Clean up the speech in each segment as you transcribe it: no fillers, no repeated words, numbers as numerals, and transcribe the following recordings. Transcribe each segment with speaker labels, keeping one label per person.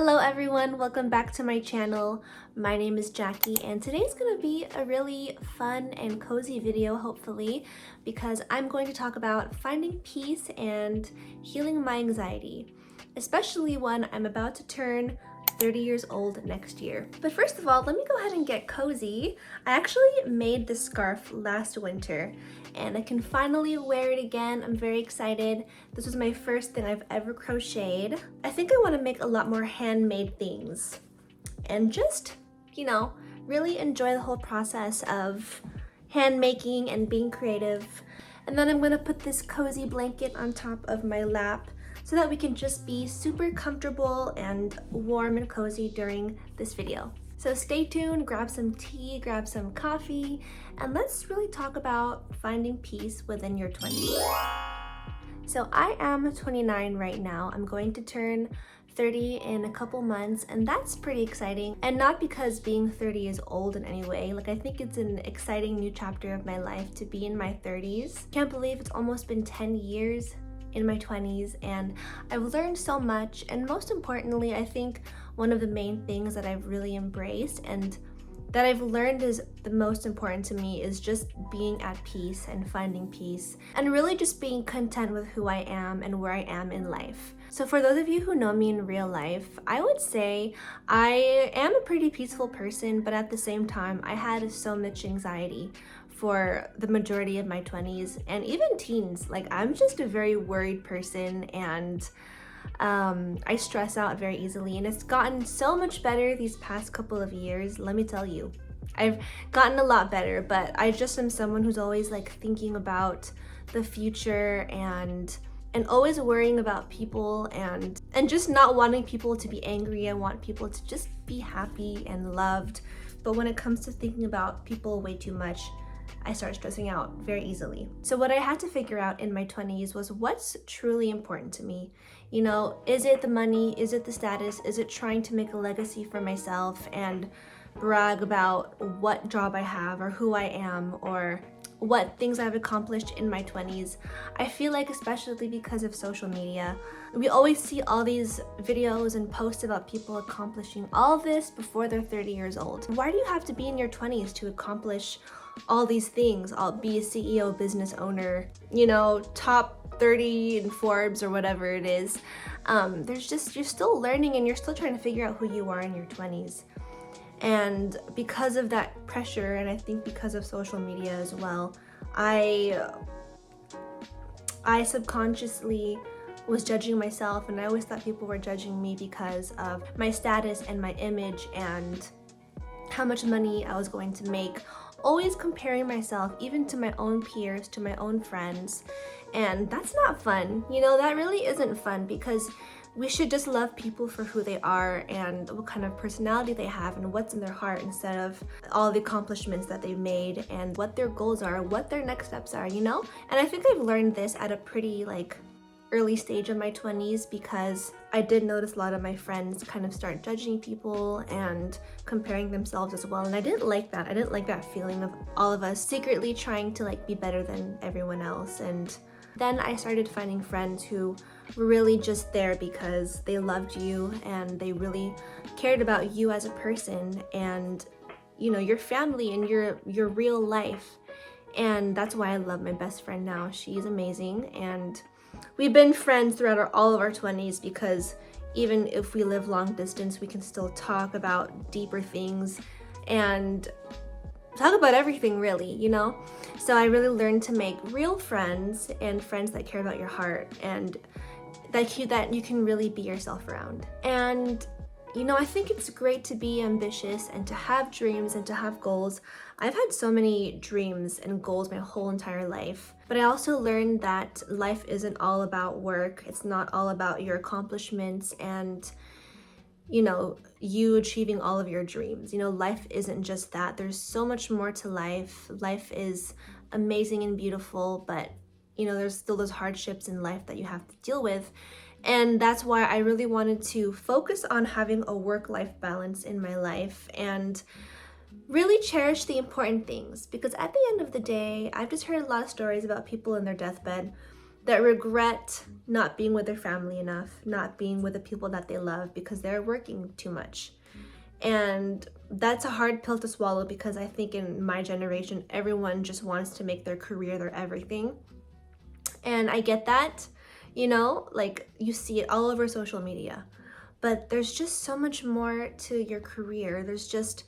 Speaker 1: Hello everyone, welcome back to my channel. My name is Jackie and today's gonna be a really fun and cozy video, hopefully, because I'm going to talk about finding peace and healing my anxiety, especially when I'm about to turn 30 years old next year. But first of all, let me go ahead and get cozy. I actually made this scarf last winter and I can finally wear it again. I'm very excited. This was my first thing I've ever crocheted. I think I want to make a lot more handmade things and just, really enjoy the whole process of hand making and being creative. And then I'm gonna put this cozy blanket on top of my lap so that we can just be super comfortable and warm and cozy during this video. So stay tuned, grab some tea, grab some coffee, and let's really talk about finding peace within your 20s. So I am 29 right now. I'm going to turn 30 in a couple months, and that's pretty exciting. And not because being 30 is old in any way. I think it's an exciting new chapter of my life to be in my 30s. Can't believe it's almost been 10 years in my 20s, and I've learned so much. And most importantly, I think one of the main things that I've really embraced and that I've learned is the most important to me is just being at peace and finding peace and really just being content with who I am and where I am in life. So for those of you who know me in real life, I would say I am a pretty peaceful person, but at the same time, I had so much anxiety for the majority of my 20s and even teens. I'm just a very worried person, and I stress out very easily, and it's gotten so much better these past couple of years. Let me tell you, I've gotten a lot better, but I just am someone who's always thinking about the future and always worrying about people and just not wanting people to be angry. I want people to just be happy and loved. But when it comes to thinking about people way too much, I start stressing out very easily. So what I had to figure out in my 20s was what's truly important to me. Is it the money? Is it the status? Is it trying to make a legacy for myself and brag about what job I have or who I am or what things I've accomplished in my 20s? I feel like, especially because of social media, we always see all these videos and posts about people accomplishing all this before they're 30 years old. Why do you have to be in your 20s to accomplish all these things? I'll be a CEO, business owner, top 30 in Forbes or whatever it is. You're still learning and you're still trying to figure out who you are in your 20s. And because of that pressure, and I think because of social media as well, I subconsciously was judging myself, and I always thought people were judging me because of my status and my image and how much money I was going to make, always comparing myself even to my own peers, to my own friends. And that's not fun. That really isn't fun, because we should just love people for who they are and what kind of personality they have and what's in their heart, instead of all the accomplishments that they've made and what their goals are, what their next steps are, And I think I've learned this at a pretty early stage of my 20s, because I did notice a lot of my friends kind of start judging people and comparing themselves as well. And I didn't like that. I didn't like that feeling of all of us secretly trying to be better than everyone else. And then I started finding friends who were really just there because they loved you and they really cared about you as a person and, your family and your real life. And that's why I love my best friend now. She's amazing, and we've been friends throughout all of our 20s, because even if we live long distance, we can still talk about deeper things and talk about everything, really, So I really learned to make real friends and friends that care about your heart and that you can really be yourself around. And I think it's great to be ambitious and to have dreams and to have goals. I've had so many dreams and goals my whole entire life, but I also learned that life isn't all about work. It's not all about your accomplishments and you achieving all of your dreams. Life isn't just that. There's so much more to life. Life is amazing and beautiful, but there's still those hardships in life that you have to deal with. And that's why I really wanted to focus on having a work-life balance in my life and really cherish the important things, because at the end of the day, I've just heard a lot of stories about people in their deathbed that regret not being with their family enough, not being with the people that they love because they're working too much. And that's a hard pill to swallow because I think in my generation, everyone just wants to make their career their everything. And I get that, you know, like you see it all over social media. But there's just so much more to your career. There's just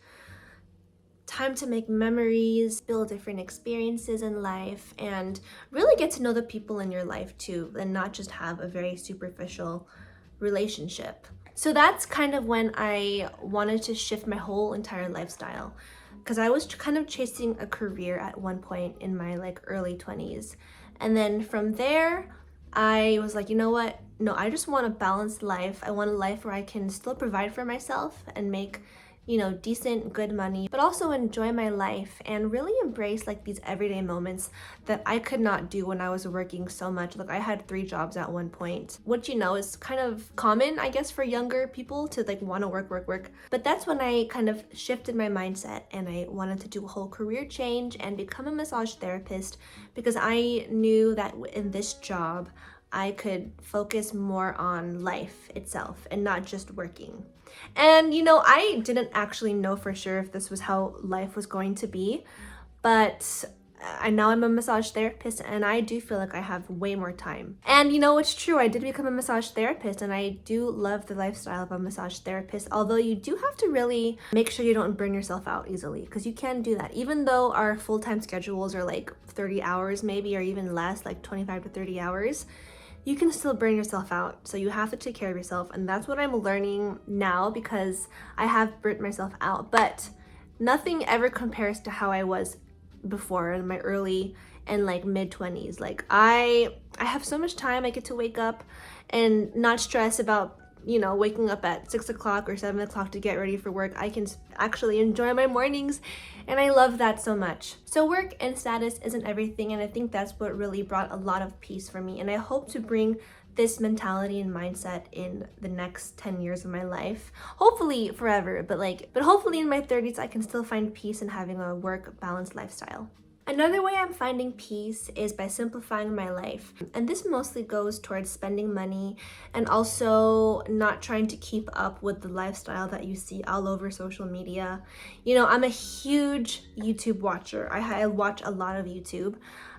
Speaker 1: time to make memories, build different experiences in life, and really get to know the people in your life too, and not just have a very superficial relationship. So that's kind of when I wanted to shift my whole entire lifestyle, because I was kind of chasing a career at one point in my like early 20s. And then from there, I was like, you know what? No, I just want a balanced life. I want a life where I can still provide for myself and make, you know, decent, good money, but also enjoy my life and really embrace like these everyday moments that I could not do when I was working so much. Like I had 3 jobs at one point, which, you know, is kind of common, I guess, for younger people to like want to work. But that's when I kind of shifted my mindset and I wanted to do a whole career change and become a massage therapist, because I knew that in this job, I could focus more on life itself and not just working. And, you know, I didn't actually know for sure if this was how life was going to be, but I now I'm a massage therapist and I do feel like I have way more time. And you know, it's true, I did become a massage therapist and I do love the lifestyle of a massage therapist, although you do have to really make sure you don't burn yourself out easily, because you can do that. Even though our full-time schedules are like 30 hours maybe, or even less, like 25 to 30 hours, you can still burn yourself out. So you have to take care of yourself. And that's what I'm learning now, because I have burnt myself out. But nothing ever compares to how I was before in my early and like mid 20s. Like I have so much time. I get to wake up and not stress about, you know, waking up at 6 o'clock or 7 o'clock to get ready for work. I can actually enjoy my mornings, and I love that so much. So work and status isn't everything, and I think that's what really brought a lot of peace for me. And I hope to bring this mentality and mindset in the next 10 years of my life. Hopefully forever, but hopefully in my 30s I can still find peace in having a work balanced lifestyle. Another way I'm finding peace is by simplifying my life. And this mostly goes towards spending money and also not trying to keep up with the lifestyle that you see all over social media. You know, I'm a huge YouTube watcher. I watch a lot of YouTube.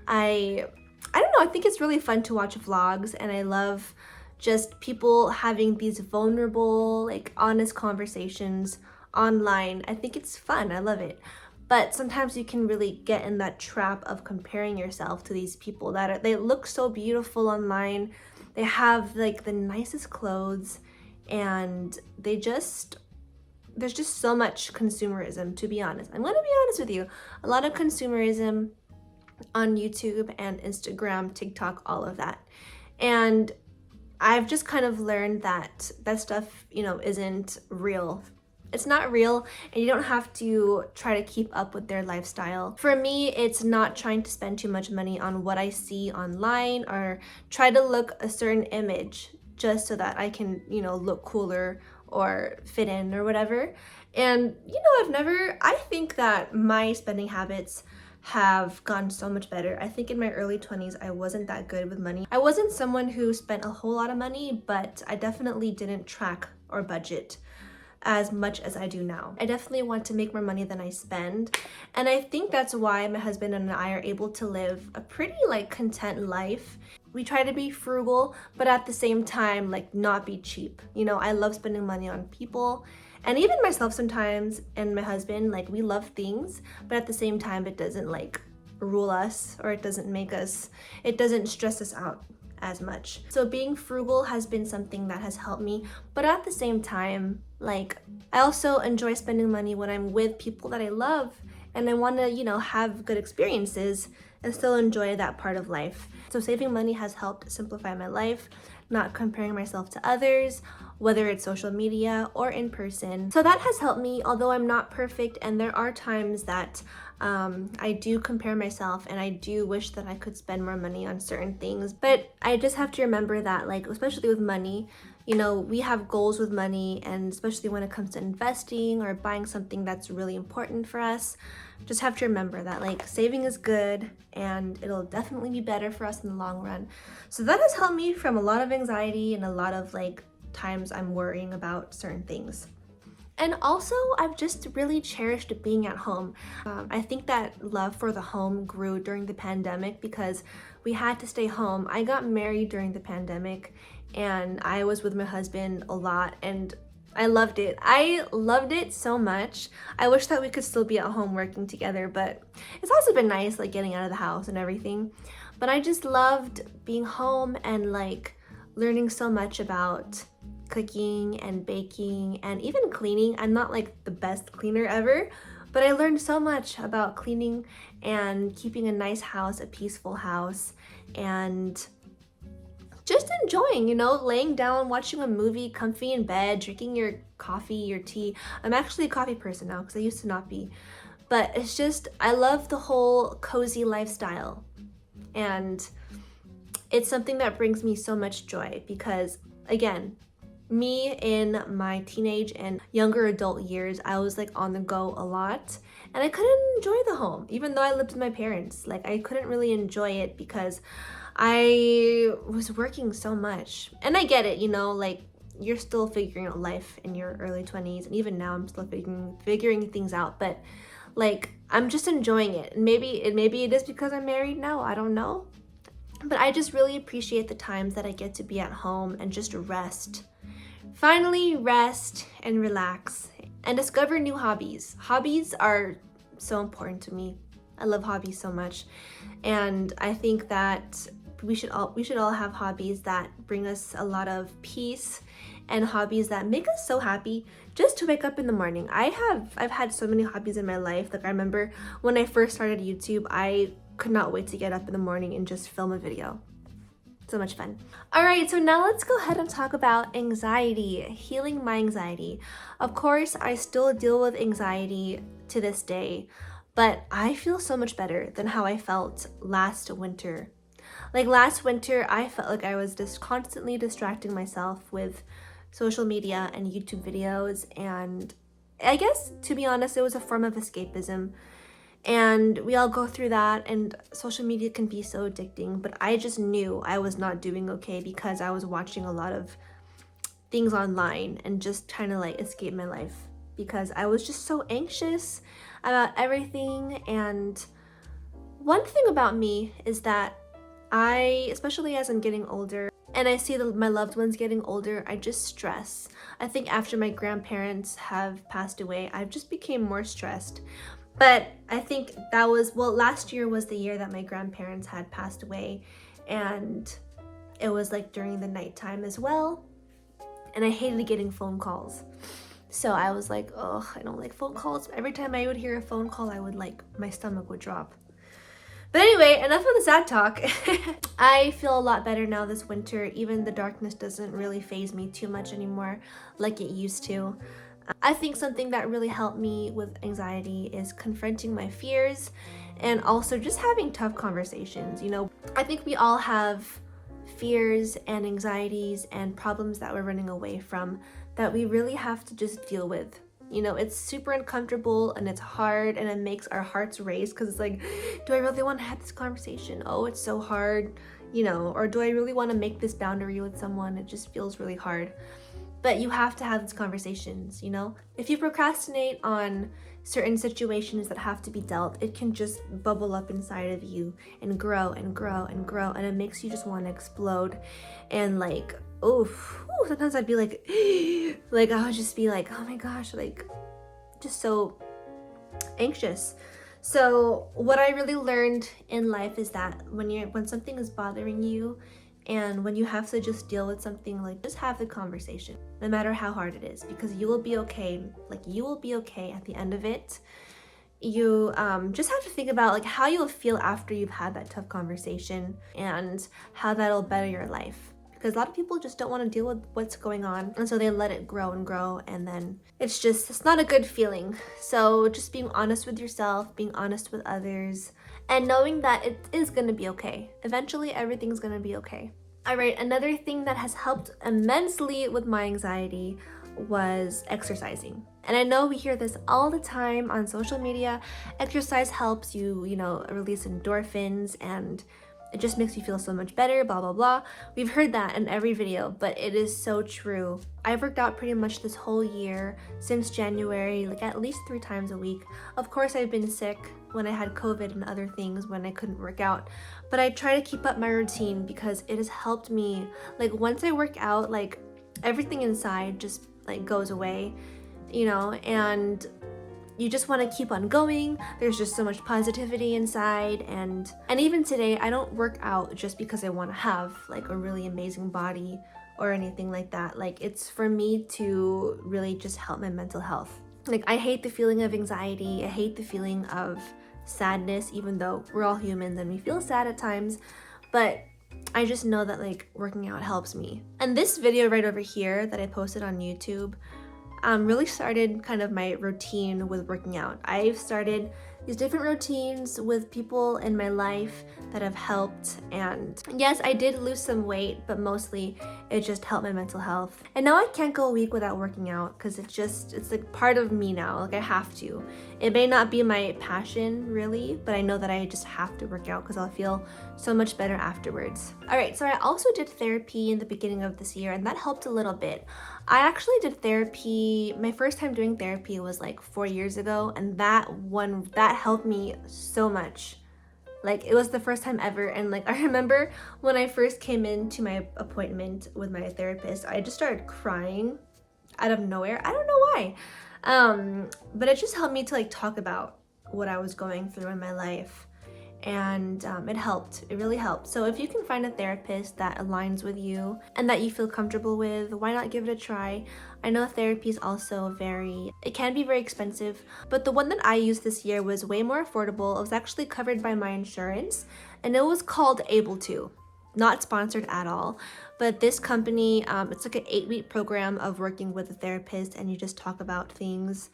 Speaker 1: I don't know, I think it's really fun to watch vlogs, and I love just people having these vulnerable, like honest conversations online. I think it's fun. I love it. But sometimes you can really get in that trap of comparing yourself to these people they look so beautiful online. They have like the nicest clothes, and there's just so much consumerism, to be honest. I'm gonna be honest with you. A lot of consumerism on YouTube and Instagram, TikTok, all of that. And I've just kind of learned that stuff, you know, isn't real. It's not real, and you don't have to try to keep up with their lifestyle. For me, it's not trying to spend too much money on what I see online or try to look a certain image just so that I can, you know, look cooler or fit in or whatever. And, you know, I think that my spending habits have gotten so much better. I think in my early 20s, I wasn't that good with money. I wasn't someone who spent a whole lot of money, but I definitely didn't track or budget as much as I do now. I definitely want to make more money than I spend. And I think that's why my husband and I are able to live a pretty like content life. We try to be frugal, but at the same time, like not be cheap. You know, I love spending money on people, and even myself sometimes, and my husband, like we love things, but at the same time, it doesn't like rule us, or it doesn't stress us out as much. So being frugal has been something that has helped me, but at the same time, like I also enjoy spending money when I'm with people that I love and I want to, you know, have good experiences and still enjoy that part of life. So saving money has helped simplify my life, not comparing myself to others, whether it's social media or in person. So that has helped me, although I'm not perfect, and there are times that I do compare myself and I do wish that I could spend more money on certain things. But I just have to remember that, like, especially with money, You know, we have goals with money, and especially when it comes to investing or buying something that's really important for us, just have to remember that like saving is good and it'll definitely be better for us in the long run. So that has helped me from a lot of anxiety and a lot of like times I'm worrying about certain things. And also, I've just really cherished being at home. I think that love for the home grew during the pandemic because we had to stay home. I got married during the pandemic and I was with my husband a lot, and I loved it. I loved it so much. I wish that we could still be at home working together, but it's also been nice like getting out of the house and everything. But I just loved being home and like learning so much about cooking and baking and even cleaning. I'm not like the best cleaner ever, but I learned so much about cleaning and keeping a nice house, a peaceful house, and just enjoying, you know, laying down, watching a movie, comfy in bed, drinking your coffee, your tea. I'm actually a coffee person now because I used to not be. But it's just, I love the whole cozy lifestyle. And it's something that brings me so much joy because, again, me in my teenage and younger adult years, I was like on the go a lot and I couldn't enjoy the home even though I lived with my parents. Like I couldn't really enjoy it because I was working so much. And I get it, you know, like you're still figuring out life in your early 20s, and even now I'm still figuring things out, but like I'm just enjoying it. And maybe it is because I'm married now, I don't know. But I just really appreciate the times that I get to be at home and just rest. Finally, rest and relax and discover new hobbies. Hobbies are so important to me. I love hobbies so much. And I think that we should all have hobbies that bring us a lot of peace and hobbies that make us so happy just to wake up in the morning. I've had so many hobbies in my life. Like I remember when I first started YouTube, I could not wait to get up in the morning and just film a video. So much fun. All right, so now let's go ahead and talk about anxiety, healing my anxiety. Of course, I still deal with anxiety to this day, but I feel so much better than how I felt last winter. Like last winter, I felt like I was just constantly distracting myself with social media and YouTube videos, and I guess, to be honest, it was a form of escapism. And we all go through that, and social media can be so addicting, but I just knew I was not doing okay because I was watching a lot of things online and just trying to like escape my life because I was just so anxious about everything. And one thing about me is that especially as I'm getting older and I see my loved ones getting older, I just stress. I think after my grandparents have passed away, I've just became more stressed. But I think that was, well, last year was the year that my grandparents had passed away, and it was like during the nighttime as well, and I hated getting phone calls. So I was like, oh, I don't like phone calls. Every time I would hear a phone call, my stomach would drop. But anyway, enough of the sad talk. I feel a lot better now this winter. Even the darkness doesn't really faze me too much anymore like it used to. I think something that really helped me with anxiety is confronting my fears and also just having tough conversations. You know, I think we all have fears and anxieties and problems that we're running away from that we really have to just deal with. You know, it's super uncomfortable and it's hard and it makes our hearts race because it's like, do I really want to have this conversation? Oh, it's so hard, you know, or do I really want to make this boundary with someone? It just feels really hard. But you have to have these conversations, you know? If you procrastinate on certain situations that have to be dealt, it can just bubble up inside of you and grow and grow and grow, and it makes you just want to explode. And like, sometimes I'd be like, like I would just be like, oh my gosh, like just so anxious. So what I really learned in life is that when something is bothering you, and when you have to just deal with something, like just have the conversation, no matter how hard it is, because you will be okay. Like you will be okay at the end of it. You just have to think about like how you'll feel after you've had that tough conversation and how that'll better your life. Because a lot of people just don't want to deal with what's going on, and so they let it grow and grow, and then it's not a good feeling. So just being honest with yourself, being honest with others, and knowing that it is going to be okay. Eventually everything's going to be okay. All right, another thing that has helped immensely with my anxiety was exercising. And I know we hear this all the time on social media. Exercise helps you, release endorphins and it just makes you feel so much better, blah, blah, blah. We've heard that in every video, but it is so true. I've worked out pretty much this whole year since January, like at least 3 times a week. Of course, I've been sick when I had COVID and other things when I couldn't work out, but I try to keep up my routine because it has helped me. Like once I work out, like everything inside just like goes away, and you just want to keep on going. There's just so much positivity inside, and even today I don't work out just because I want to have like a really amazing body or anything like that. Like it's for me to really just help my mental health. Like I hate the feeling of anxiety, I hate the feeling of sadness, even though we're all humans and we feel sad at times, but I just know that like working out helps me. And this video right over here that I posted on YouTube really started kind of my routine with working out. I've started these different routines with people in my life that have helped, and yes, I did lose some weight, but mostly it just helped my mental health. And now I can't go a week without working out because it's like part of me now. Like I have to. It may not be my passion really, but I know that I just have to work out because I'll feel so much better afterwards. All right, so I also did therapy in the beginning of this year, and that helped a little bit. I actually did therapy, my first time doing therapy was like 4 years ago, and that helped me so much. Like it was the first time ever, and like I remember when I first came into my appointment with my therapist, I just started crying out of nowhere. I don't know why. But it just helped me to like talk about what I was going through in my life. And it helped. It really helped. So if you can find a therapist that aligns with you and that you feel comfortable with, why not give it a try? I know therapy is also it can be very expensive, but the one that I used this year was way more affordable. It was actually covered by my insurance, and it was called Able To. Not sponsored at all, but this company, it's like an 8-week program of working with a therapist, and you just talk about things.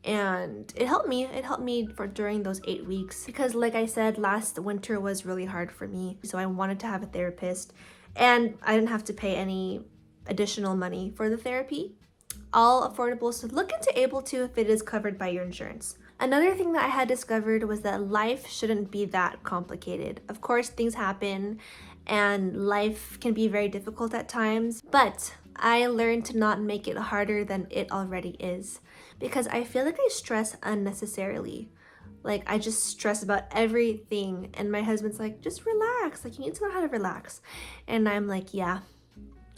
Speaker 1: And it helped me for during those 8 weeks because like I said, last winter was really hard for me, so I wanted to have a therapist and I didn't have to pay any additional money for the therapy. All affordable, so look into Able To if it is covered by your insurance. Another thing that I had discovered was that life shouldn't be that complicated. Of course, things happen and life can be very difficult at times, but I learned to not make it harder than it already is, because I feel like I stress unnecessarily. Like I just stress about everything, and my husband's like, just relax, like you need to learn how to relax. And I'm like, yeah,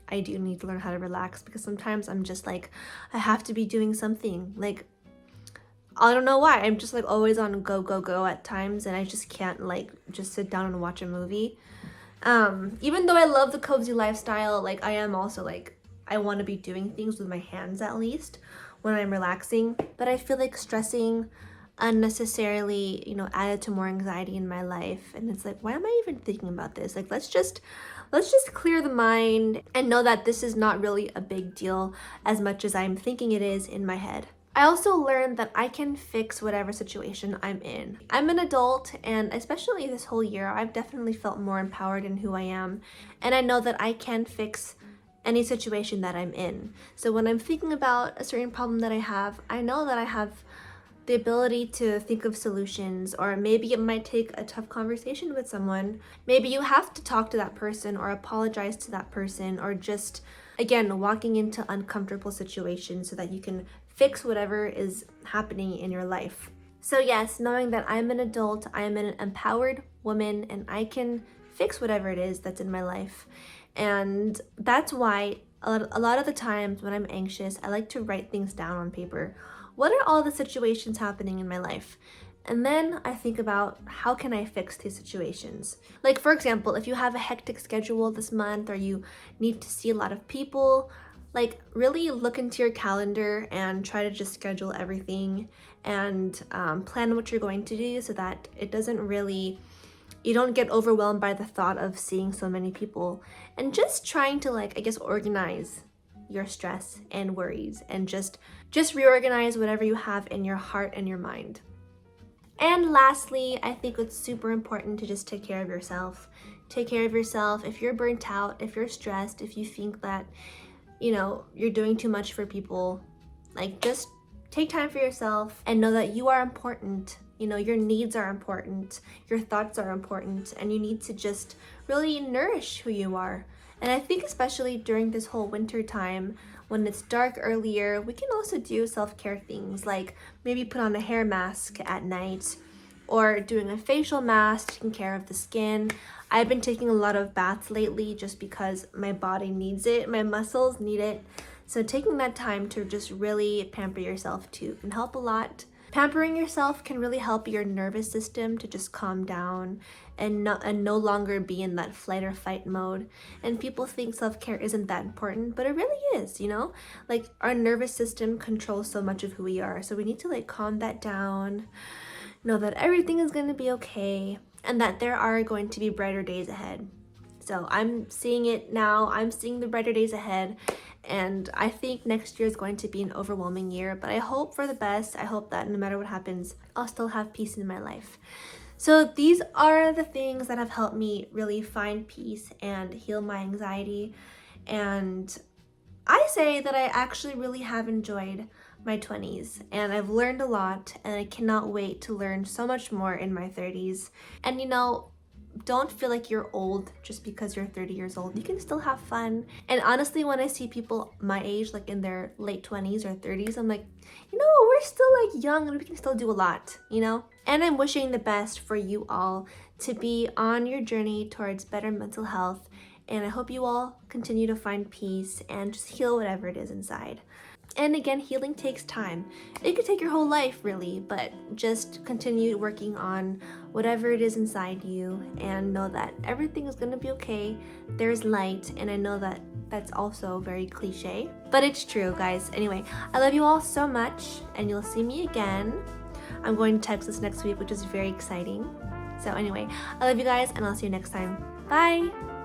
Speaker 1: I do need to learn how to relax, because sometimes I'm just like, I have to be doing something. Like I don't know why, I'm just like always on go at times, and I just can't like just sit down and watch a movie. Even though I love the cozy lifestyle, like I am also like, I want to be doing things with my hands at least when I'm relaxing, but I feel like stressing unnecessarily, added to more anxiety in my life. And it's like, why am I even thinking about this? Like, let's just clear the mind and know that this is not really a big deal as much as I'm thinking it is in my head. I also learned that I can fix whatever situation I'm in. I'm an adult, and especially this whole year, I've definitely felt more empowered in who I am, and I know that I can fix any situation that I'm in. So when I'm thinking about a certain problem that I have, I know that I have the ability to think of solutions, or maybe it might take a tough conversation with someone. Maybe you have to talk to that person or apologize to that person, or just, again, walking into uncomfortable situations so that you can fix whatever is happening in your life. So yes, knowing that I'm an adult, I am an empowered woman, and I can fix whatever it is that's in my life. And that's why a lot of the times when I'm anxious, I like to write things down on paper. What are all the situations happening in my life? And then I think about, how can I fix these situations? Like, for example, if you have a hectic schedule this month, or you need to see a lot of people, like really look into your calendar and try to just schedule everything and plan what you're going to do, so that you don't get overwhelmed by the thought of seeing so many people, and just trying to organize your stress and worries, and just reorganize whatever you have in your heart and your mind. And lastly, I think it's super important to just take care of yourself. take care of yourself. If you're burnt out, if you're stressed, if you think that, you know, you're doing too much for people, like, just take time for yourself and know that you are important. You know, your needs are important, your thoughts are important, and you need to just really nourish who you are. And I think especially during this whole winter time, when it's dark earlier, we can also do self-care things like maybe put on a hair mask at night, or doing a facial mask, taking care of the skin. I've been taking a lot of baths lately just because my body needs it, my muscles need it. So taking that time to just really pamper yourself too can help a lot. Pampering yourself can really help your nervous system to just calm down and no longer be in that flight or fight mode. And people think self-care isn't that important, but it really is, you know? Like, our nervous system controls so much of who we are. So we need to like calm that down, know that everything is going to be okay, and that there are going to be brighter days ahead. So I'm seeing it now. I'm seeing the brighter days ahead. And I think next year is going to be an overwhelming year, but I hope for the best. I hope that no matter what happens, I'll still have peace in my life. So these are the things that have helped me really find peace and heal my anxiety. And I say that I actually really have enjoyed my 20s, and I've learned a lot, and I cannot wait to learn so much more in my 30s. And you know, don't feel like you're old just because you're 30 years old. You can still have fun. And honestly, when I see people my age, like in their late 20s or 30s, I'm like, you know, we're still like young and we can still do a lot, you know? And I'm wishing the best for you all to be on your journey towards better mental health. And I hope you all continue to find peace and just heal whatever it is inside. And again, healing takes time. It could take your whole life, really, but just continue working on whatever it is inside you and know that everything is going to be okay. There's light, and I know that that's also very cliche, but it's true, guys. Anyway, I love you all so much, and you'll see me again. I'm going to Texas next week, which is very exciting. So anyway, I love you guys, and I'll see you next time. Bye!